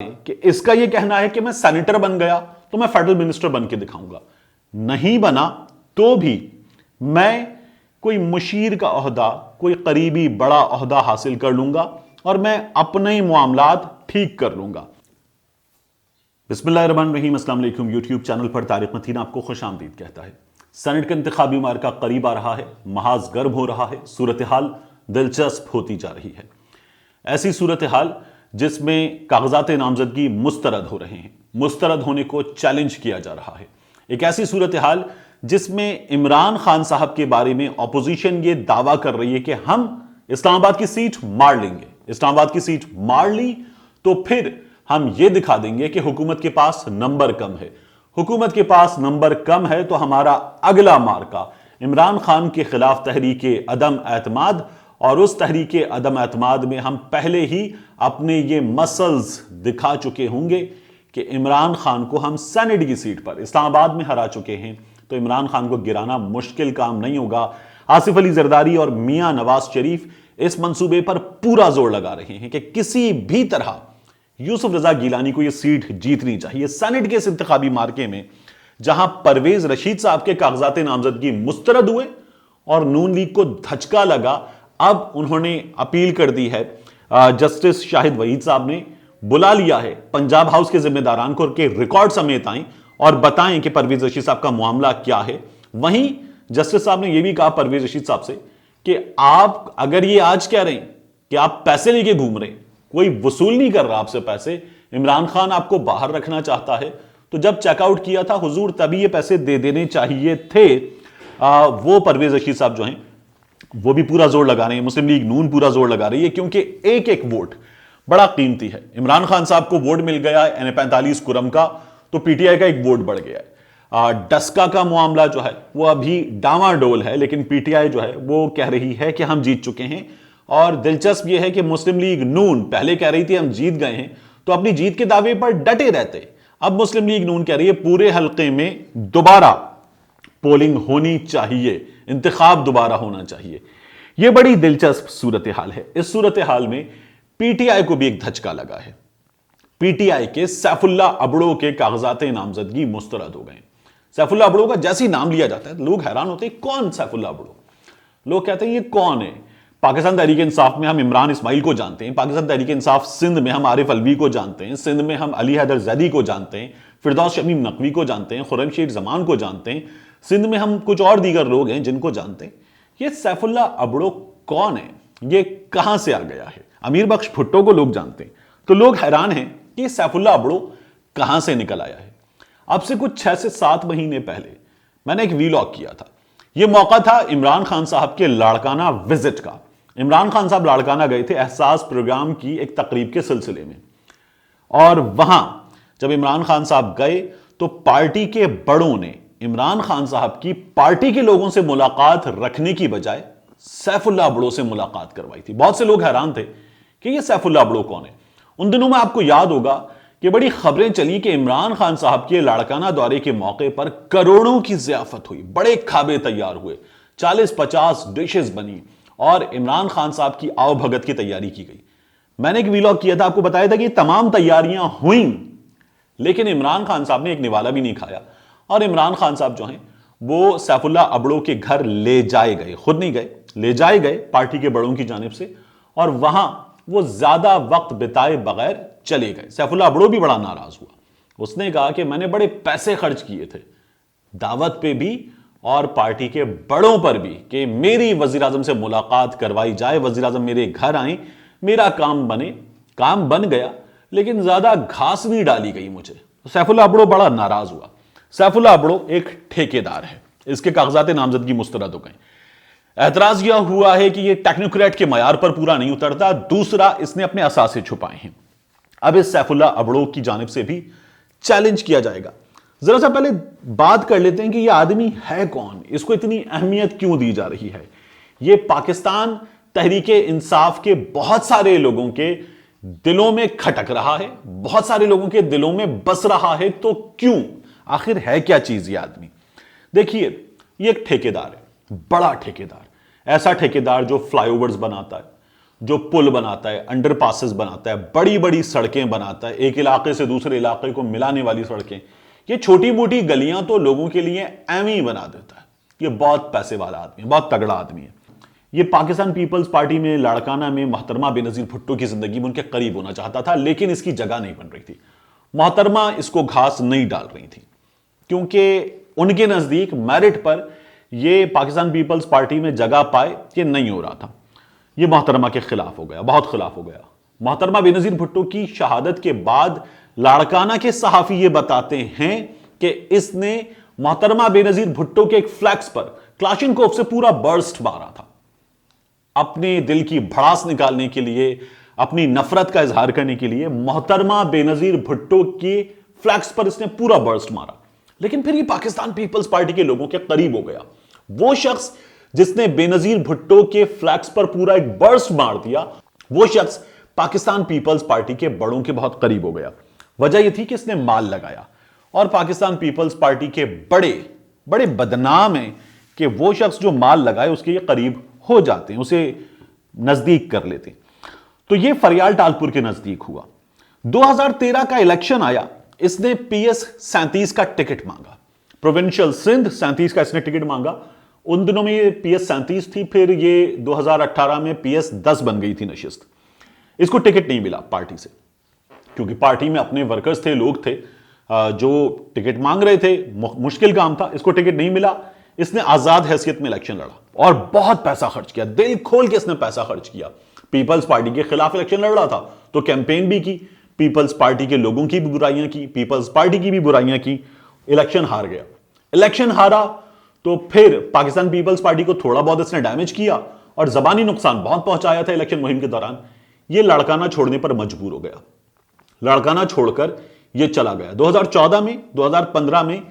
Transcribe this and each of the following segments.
कि इसका यह कहना है कि मैं सेनेटर बन गया तो मैं फेडरल मिनिस्टर बन के दिखाऊंगा, नहीं बना तो भी मैं कोई मुशीर का ओहदा, कोई करीबी बड़ा ओहदा हासिल कर लूंगा और मैं अपने ही मामलात ठीक कर लूंगा। बिस्मिल्लाहिर्रहमानिर्रहीम, अस्सलाम वालेकुम। यूट्यूब चैनल पर तारिक मतीन आपको खुशामदीद कहता है। सेनेट का इंतखाबी मार्का करीब आ रहा है, महाज गर्म हो रहा है, सूरत हाल दिलचस्प होती जा रही है। ऐसी सूरत हाल जिसमें कागजात नामजदगी मुस्तरद हो रहे हैं, मुस्तरद होने को चैलेंज किया जा रहा है। एक ऐसी सूरत हाल जिसमें इमरान खान साहब के बारे में ऑपोजिशन ये दावा कर रही है कि हम इस्लामाबाद की सीट मार लेंगे, इस्लामाबाद की सीट मार ली तो फिर हम ये दिखा देंगे कि हुकूमत के पास नंबर कम है, हुकूमत के पास नंबर कम है तो हमारा अगला मार्का इमरान खान के खिलाफ तहरीके अदम एतमाद, और उस तहरीके अदम एतमाद में हम पहले ही अपने ये मसल्स दिखा चुके होंगे कि इमरान खान को हम सेनेट की सीट पर इस्लामाबाद में हरा चुके हैं, तो इमरान खान को गिराना मुश्किल काम नहीं होगा। आसिफ अली जरदारी और मियां नवाज शरीफ इस मंसूबे पर पूरा जोर लगा रहे हैं कि किसी भी तरह यूसुफ रजा गिलानी को यह सीट जीतनी चाहिए। सेनेट के इस इंतखाबी मार्के में जहां परवेज रशीद साहब के कागजात नामजदगी मुस्तरद हुए और नून लीग को धचका लगा, अब उन्होंने अपील कर दी है, जस्टिस शाहिद वहीद साहब ने बुला लिया है पंजाब हाउस के जिम्मेदारान को कि रिकॉर्ड समेत आएं और बताएं कि परवेज रशीद साहब का मामला क्या है। वहीं जस्टिस साहब ने यह भी कहा परवेज रशीद साहब से कि आप अगर ये आज कह रहे हैं कि आप पैसे लेके घूम रहे हैं, कोई वसूल नहीं कर रहा आपसे पैसे, इमरान खान आपको बाहर रखना चाहता है, तो जब चेकआउट किया था हुजूर तभी ये पैसे दे देने चाहिए थे। वो परवेज रशीद साहब जो हैं वो भी पूरा जोर लगा रहे हैं, मुस्लिम लीग नून पूरा जोर लगा रही है, क्योंकि एक एक वोट बड़ा कीमती है। इमरान खान साहब को वोट मिल गया है N45 कुरम का, तो पीटीआई का एक वोट बढ़ गया है। डस्का का मामला जो है वो अभी डामाडोल है, लेकिन पीटीआई जो है वो कह रही है कि हम जीत चुके हैं। और दिलचस्प यह है कि मुस्लिम लीग नून पहले कह रही थी हम जीत गए हैं, तो अपनी जीत के दावे पर डटे रहते। अब मुस्लिम लीग नून कह रही है पूरे हल्के में दोबारा पोलिंग होनी चाहिए, इंतखाब दोबारा होना चाहिए। यह बड़ी दिलचस्प सूरत हाल है। इस सूरत हाल में पीटीआई को भी एक धचका लगा है। पीटीआई के सैफुल्ला अबड़ो के कागजात नामजदगी मुस्तरद हो गए। सैफुल्ला अबड़ो का जैसे ही नाम लिया जाता है लोग हैरान होते हैं, कौन सैफुल्ला अबड़ो? लोग कहते हैं ये कौन है? पाकिस्तान तहरीक इंसाफ में हम इमरान इस्माइल को जानते हैं, पाकिस्तान तहरीक इंसाफ सिंध में हम आरिफ अलवी को जानते हैं, सिंध में हम अली हैदर जैदी को जानते हैं, फिरदौस शमीम नकवी को जानते हैं, खुर्रम शेख जमान को जानते हैं, सिंध में हम कुछ और दीगर लोग हैं जिनको जानते हैं। ये सैफुल्ला अबड़ो कौन है? ये कहां से आ गया है? अमीर बख्श भुट्टो को लोग जानते हैं, तो लोग हैरान हैं कि ये सैफुल्ला अबड़ो कहां से निकल आया है। अब से कुछ 6 से 7 महीने पहले मैंने एक वीलॉग किया था। यह मौका था इमरान खान साहब के लाड़काना विजिट का। इमरान खान साहब लाड़काना गए थे एहसास प्रोग्राम की एक तकरीब के सिलसिले में, और वहां जब इमरान खान साहब गए तो पार्टी के बड़ों ने इमरान खान साहब की पार्टी के लोगों से मुलाकात रखने की बजाय सैफुल्ला अबड़ो से मुलाकात करवाई थी। बहुत से लोग हैरान थे कि ये सैफुल्ला अबड़ो कौन है। उन दिनों में आपको याद होगा कि बड़ी खबरें चली कि इमरान खान साहब के लाड़काना दौरे के मौके पर करोड़ों की जियाफत हुई, बड़े खाबे तैयार हुए, 40-50 डिशेस बनी और इमरान खान साहब की आवभगत की तैयारी की गई। मैंने एक वीलॉग किया था, आपको बताया था कि तमाम तैयारियां हुई, लेकिन इमरान खान साहब ने एक निवाला भी नहीं खाया। और इमरान खान साहब जो हैं वो सैफुल्ला अबड़ो के घर ले जाए गए, खुद नहीं गए, ले जाए गए पार्टी के बड़ों की जानिब से, और वहां वो ज्यादा वक्त बिताए बगैर चले गए। सैफुल्ला अबड़ो भी बड़ा नाराज हुआ। उसने कहा कि मैंने बड़े पैसे खर्च किए थे दावत पे भी और पार्टी के बड़ों पर भी कि मेरी वजीर आजम से मुलाकात करवाई जाए, वजीर आजम मेरे घर आए, मेरा काम बने। काम बन गया लेकिन ज्यादा घास नहीं डाली गई मुझे। सैफुल्ला अबड़ो बड़ा नाराज हुआ। सैफुल्ला अबड़ो एक ठेकेदार है, इसके कागजात नामजदगी मुस्तरद हो गए। एतराज यह हुआ है कि यह टेक्नोक्रेट के मयार पर पूरा नहीं उतरता। दूसरा, इसने अपने असासे छुपाए हैं। अब इस सैफुल्ला अबड़ो की जानिब से भी चैलेंज किया जाएगा। जरा सा पहले बात कर लेते हैं कि यह आदमी है कौन, इसको इतनी अहमियत क्यों दी जा रही है। यह पाकिस्तान तहरीके इंसाफ के बहुत सारे लोगों के दिलों में खटक रहा है, बहुत सारे लोगों के दिलों में बस रहा है। तो क्यों, आखिर है क्या चीज ये आदमी? देखिए, ये एक ठेकेदार है, बड़ा ठेकेदार, ऐसा ठेकेदार जो फ्लाईओवर्स बनाता है, जो पुल बनाता है, अंडरपासेस बनाता है, बड़ी बड़ी सड़कें बनाता है, एक इलाके से दूसरे इलाके को मिलाने वाली सड़कें, ये छोटी मोटी गलियां तो लोगों के लिए एवं ही बना देता है। ये बहुत पैसे वाला आदमी है, बहुत तगड़ा आदमी है। ये पाकिस्तान पीपल्स पार्टी में लाड़काना में मोहतरमा बेनजीर भुट्टो की जिंदगी में उनके करीब होना चाहता था, लेकिन इसकी जगह नहीं बन रही थी। मोहतरमा इसको घास नहीं डाल रही थी, क्योंकि उनके नजदीक मेरिट पर ये पाकिस्तान पीपल्स पार्टी में जगह पाए ये नहीं हो रहा था। ये मोहतरमा के खिलाफ हो गया, बहुत खिलाफ हो गया। मोहतरमा बेनजीर भुट्टो की शहादत के बाद लाड़काना के सहाफी ये बताते हैं कि इसने मोहतरमा बेनजीर भुट्टो के एक फ्लैक्स पर क्लाशिनकोव से पूरा बर्स्ट मारा था। अपने दिल की भड़ास निकालने के लिए, अपनी नफरत का इजहार करने के लिए मोहतरमा बेनजीर भुट्टो के फ्लैक्स पर इसने पूरा बर्स्ट मारा। लेकिन फिर ये पाकिस्तान पीपल्स पार्टी के लोगों के करीब हो गया। वो शख्स जिसने बेनजीर भुट्टो के फ्लैक्स पर पूरा एक बर्स्ट मार दिया, वो शख्स पाकिस्तान पीपल्स पार्टी के बड़ों के बहुत करीब हो गया। वजह यह थी कि इसने माल लगाया, और पाकिस्तान पीपल्स पार्टी के बड़े बड़े बदनाम हैं कि वो शख्स जो माल लगाए उसके ये करीब हो जाते हैं, उसे नजदीक कर लेते हैं। तो ये फरियाल टालपुर के नजदीक हुआ। 2013 का इलेक्शन आया, इसने PS 37 का टिकट मांगा, प्रोविंशियल सिंध 37 का इसने टिकट मांगा। उन दिनों में ये PS 37 थी, फिर ये 2018 में PS 10 बन गई थी नशिस्त। इसको टिकट नहीं मिला पार्टी से, क्योंकि पार्टी में अपने वर्कर्स थे, लोग थे जो टिकट मांग रहे थे, मुश्किल काम था, इसको टिकट नहीं मिला। इसने आजाद हैसियत में इलेक्शन लड़ा और बहुत पैसा खर्च किया, दिल खोल के इसने पैसा खर्च किया। पीपल्स पार्टी के खिलाफ इलेक्शन लड़ रहा था तो कैंपेन भी की, पीपल्स पार्टी के लोगों की भी बुराइयां की, पीपल्स पार्टी की भी बुराइयां की। इलेक्शन हार गया। इलेक्शन हारा तो फिर पाकिस्तान पीपल्स पार्टी को थोड़ा बहुत इसने डैमेज किया और जबानी नुकसान बहुत पहुंचाया था इलेक्शन मुहिम के दौरान। यह लड़काना छोड़ने पर मजबूर हो गया, लड़काना छोड़कर यह चला गया। 2014 में, 2015 में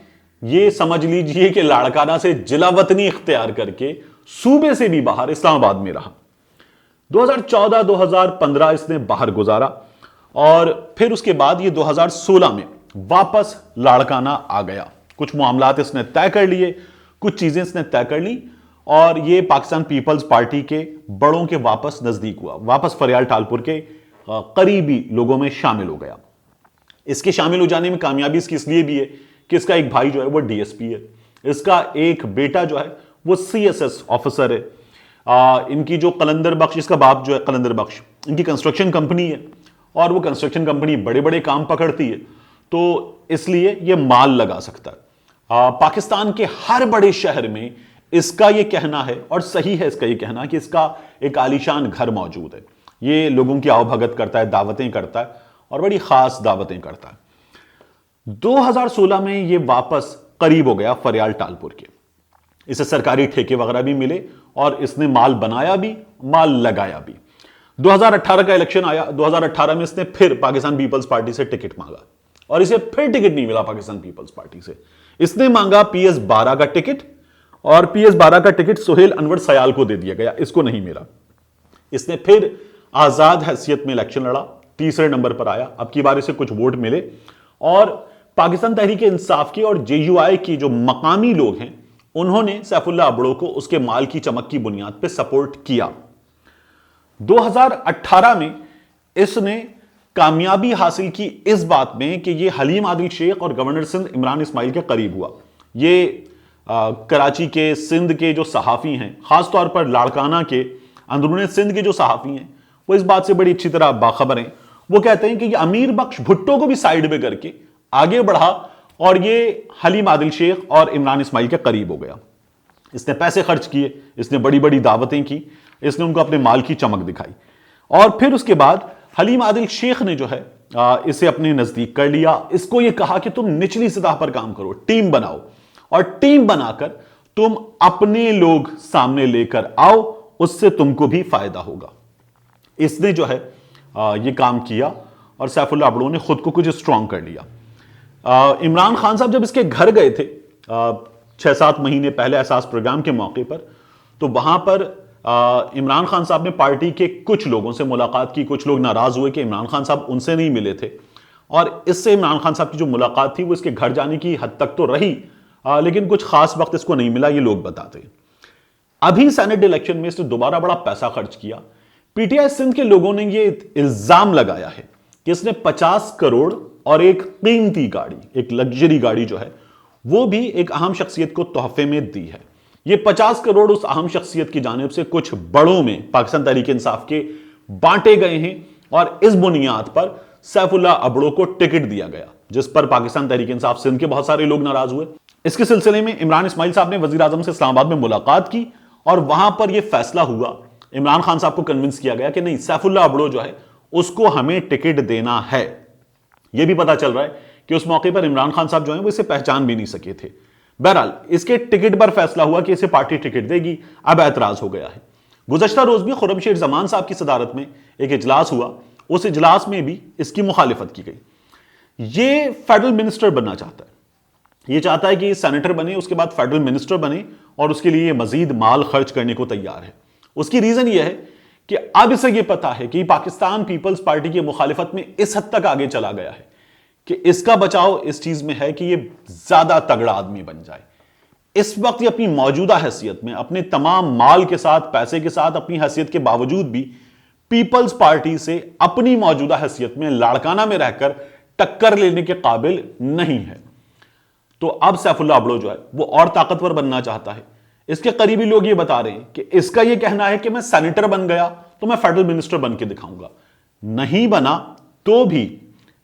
यह समझ लीजिए कि लाड़काना से जिला वतनी इख्तियार करके सूबे से भी बाहर इस्लामाबाद में रहा। 2014-2015 इसने बाहर गुजारा और फिर उसके बाद ये 2016 में वापस लाड़काना आ गया। कुछ मामलात इसने तय कर लिए, कुछ चीजें इसने तय कर ली और ये पाकिस्तान पीपल्स पार्टी के बड़ों के वापस नजदीक हुआ, वापस फरियाल टालपुर के करीबी लोगों में शामिल हो गया। इसके शामिल हो जाने में कामयाबी इसकी इसलिए भी है कि इसका एक भाई जो है वो DSP है, इसका एक बेटा जो है वो CSS ऑफिसर है। इनकी जो कलंदर बख्श, इसका बाप जो है कलंदर बख्श, इनकी कंस्ट्रक्शन कंपनी है और वो कंस्ट्रक्शन कंपनी बड़े बड़े काम पकड़ती है, तो इसलिए ये माल लगा सकता है। पाकिस्तान के हर बड़े शहर में इसका ये कहना है, और सही है इसका ये कहना, कि इसका एक आलीशान घर मौजूद है। ये लोगों की आवभगत करता है, दावतें करता है और बड़ी खास दावतें करता है। 2016 में ये वापस करीब हो गया फरियाल टालपुर के। इसे सरकारी ठेके वगैरह भी मिले और इसने माल बनाया भी, माल लगाया भी। 2018 का इलेक्शन आया, 2018 में इसने फिर पाकिस्तान पीपल्स पार्टी से टिकट मांगा और इसे फिर टिकट नहीं मिला पाकिस्तान पीपल्स पार्टी से। इसने मांगा PS 12 का टिकट और PS 12 का टिकट सुहेल अनवर सयाल को दे दिया गया, इसको नहीं मिला। इसने फिर आजाद हैसियत में इलेक्शन लड़ा, तीसरे नंबर पर आया। अब की बार इसे कुछ वोट मिले और पाकिस्तान तहरीक इंसाफ की और JUI की जो मकामी लोग हैं उन्होंने सैफुल्ला अबड़ो को उसके माल की चमक की बुनियाद पर सपोर्ट किया। 2018 में इसने कामयाबी हासिल की इस बात में कि यह हलीम आदिल शेख और गवर्नर सिंध इमरान इस्माइल के करीब हुआ। ये कराची के, सिंध के जो सहाफ़ी हैं, खासतौर पर लाड़काना के, अंदरूनी सिंध के जो सहाफ़ी हैं, वो इस बात से बड़ी अच्छी तरह बाखबर हैं। वो कहते हैं कि ये अमीर बख्श भुट्टो को भी साइड में करके आगे बढ़ा और ये हलीम आदिल शेख और इमरान इस्माइल के करीब हो गया। इसने पैसे खर्च किए, इसने बड़ी बड़ी दावतें की, इसने उनको अपने माल की चमक दिखाई और फिर उसके बाद हलीम आदिल शेख ने जो है इसे अपने नजदीक कर लिया। इसको यह कहा कि तुम निचली सतह पर काम करो, टीम बनाओ और टीम बनाकर तुम अपने लोग सामने लेकर आओ, उससे तुमको भी फायदा होगा। इसने जो है यह काम किया और सैफुल्ला अबड़ो ने खुद को कुछ स्ट्रांग कर लिया। इमरान खान साहब जब इसके घर गए थे 6-7 महीने पहले एहसास प्रोग्राम के मौके पर, तो वहां पर इमरान खान साहब ने पार्टी के कुछ लोगों से मुलाकात की। कुछ लोग नाराज हुए कि इमरान खान साहब उनसे नहीं मिले थे और इससे इमरान खान साहब की जो मुलाकात थी वो इसके घर जाने की हद तक तो रही, लेकिन कुछ खास वक्त इसको नहीं मिला, ये लोग बताते हैं। अभी सेनेट इलेक्शन में इसने दोबारा बड़ा पैसा खर्च किया। पीटीआई सिंध के लोगों ने यह इल्जाम लगाया है कि इसने 50 करोड़ और एक कीमती गाड़ी, एक लग्जरी गाड़ी जो है वो भी एक अहम शख्सियत को तोहफे में दी है। ये 50 करोड़ उस अहम शख्सियत की जानिब से कुछ बड़ों में पाकिस्तान तहरीक इंसाफ के बांटे गए हैं और इस बुनियाद पर सैफुल्लाह अबड़ो को टिकट दिया गया, जिस पर पाकिस्तान तहरीक इंसाफ सिंध के बहुत सारे लोग नाराज हुए। इसके सिलसिले में इमरान इस्माइल साहब ने वजीर आजम से इस्लामाबाद में मुलाकात की और वहां पर यह फैसला हुआ, इमरान खान साहब को कन्विंस किया गया कि नहीं, सैफुल्लाह अबड़ो जो है उसको हमें टिकट देना है। यह भी पता चल रहा है कि उस मौके पर इमरान खान साहब जो है वो इसे पहचान भी नहीं सके थे। बहरहाल इसके टिकट पर फैसला हुआ कि इसे पार्टी टिकट देगी। अब ऐतराज हो गया है। गुज़श्ता रोज भी खुर्रमशेर जमान साहब की सदारत में एक इजलास हुआ, उस इजलास में भी इसकी मुखालिफत की गई। ये फेडरल मिनिस्टर बनना चाहता है, ये चाहता है कि सेनेटर बने, उसके बाद फेडरल मिनिस्टर बने और उसके लिए मजीद माल खर्च करने को तैयार है। उसकी रीजन यह है कि अब इसे यह पता है कि पाकिस्तान पीपल्स पार्टी की मुखालिफत में इस हद तक आगे चला गया है कि इसका बचाव इस चीज में है कि यह ज्यादा तगड़ा आदमी बन जाए। इस वक्त ये अपनी मौजूदा हैसियत में, अपने तमाम माल के साथ, पैसे के साथ, अपनी हैसियत के बावजूद भी पीपल्स पार्टी से अपनी मौजूदा हैसियत में लाड़काना में रहकर टक्कर लेने के काबिल नहीं है। तो अब सैफुल्लाह अबड़ो जो है वो और ताकतवर बनना चाहता है। इसके करीबी लोग ये बता रहे हैं कि इसका ये कहना है कि मैं सेनेटर बन गया तो मैं फेडरल मिनिस्टर बन के दिखाऊंगा, नहीं बना तो भी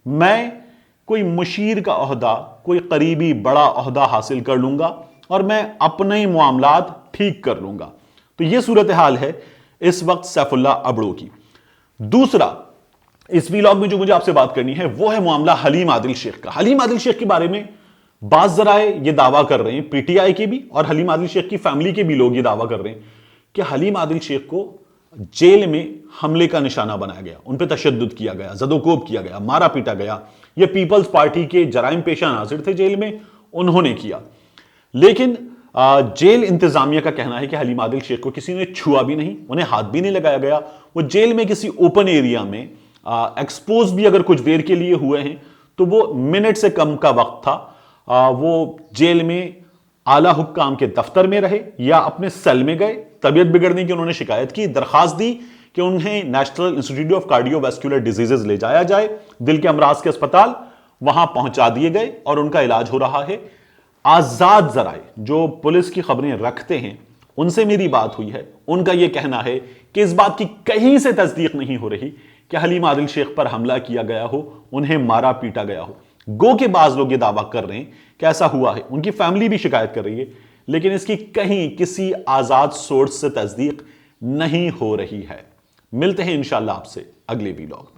मैं कोई मुशीर का ओहदा, कोई करीबी बड़ा ओहदा हासिल कर लूंगा और मैं अपने ही मामलात ठीक कर लूंगा। तो यह सूरत हाल है इस वक्त सैफुल्लाह अबड़ो की। दूसरा, इस वीलॉग में जो मुझे आपसे बात करनी है वो है मामला हलीम आदिल शेख का। हलीम आदिल शेख के बारे में बाज़ ज़राए ये दावा कर रहे हैं, पीटीआई के भी और हलीम आदिल शेख की फैमिली के भी लोग ये दावा कर रहे हैं कि हलीम आदिल शेख को जेल में हमले का निशाना बनाया गया, उन पर तशद्दुद किया गया, ज़दोकोब किया गया, मारा पीटा गया। ये पीपल्स पार्टी के जराइम पेशा नाज़िर थे जेल में, उन्होंने किया। लेकिन जेल इंतजामिया का कहना है कि हलीम आदिल शेख को किसी ने छुआ भी नहीं, उन्हें हाथ भी नहीं लगाया गया। वो जेल में किसी ओपन एरिया में एक्सपोज भी अगर कुछ देर के लिए हुए हैं तो वो मिनट से कम का वक्त था। वो जेल में आला हुक्काम के दफ्तर में रहे या अपने सेल में गए, तबीयत बिगड़ने की उन्होंने शिकायत की, दरखास्त दी कि उन्हें national institute of cardiovascular diseases ले जाया जाए, दिल के अमराज के अस्पताल, वहां पहुंचा दिए गए और उनका इलाज हो रहा है। आजाद जराए जो पुलिस की खबरें रखते हैं उनसे मेरी बात हुई है, उनका यह कहना है कि इस बात की कहीं से तस्दीक नहीं हो रही कि हलीम आदिल शेख पर हमला किया गया हो, उन्हें मारा पीटा गया हो। गो के बाज लोग ये दावा कर रहे हैं कि ऐसा हुआ है, उनकी फैमिली भी शिकायत कर रही है, लेकिन इसकी कहीं किसी आजाद सोर्स से तस्दीक नहीं हो रही है। मिलते हैं इंशाअल्लाह आपसे अगले वीलॉग।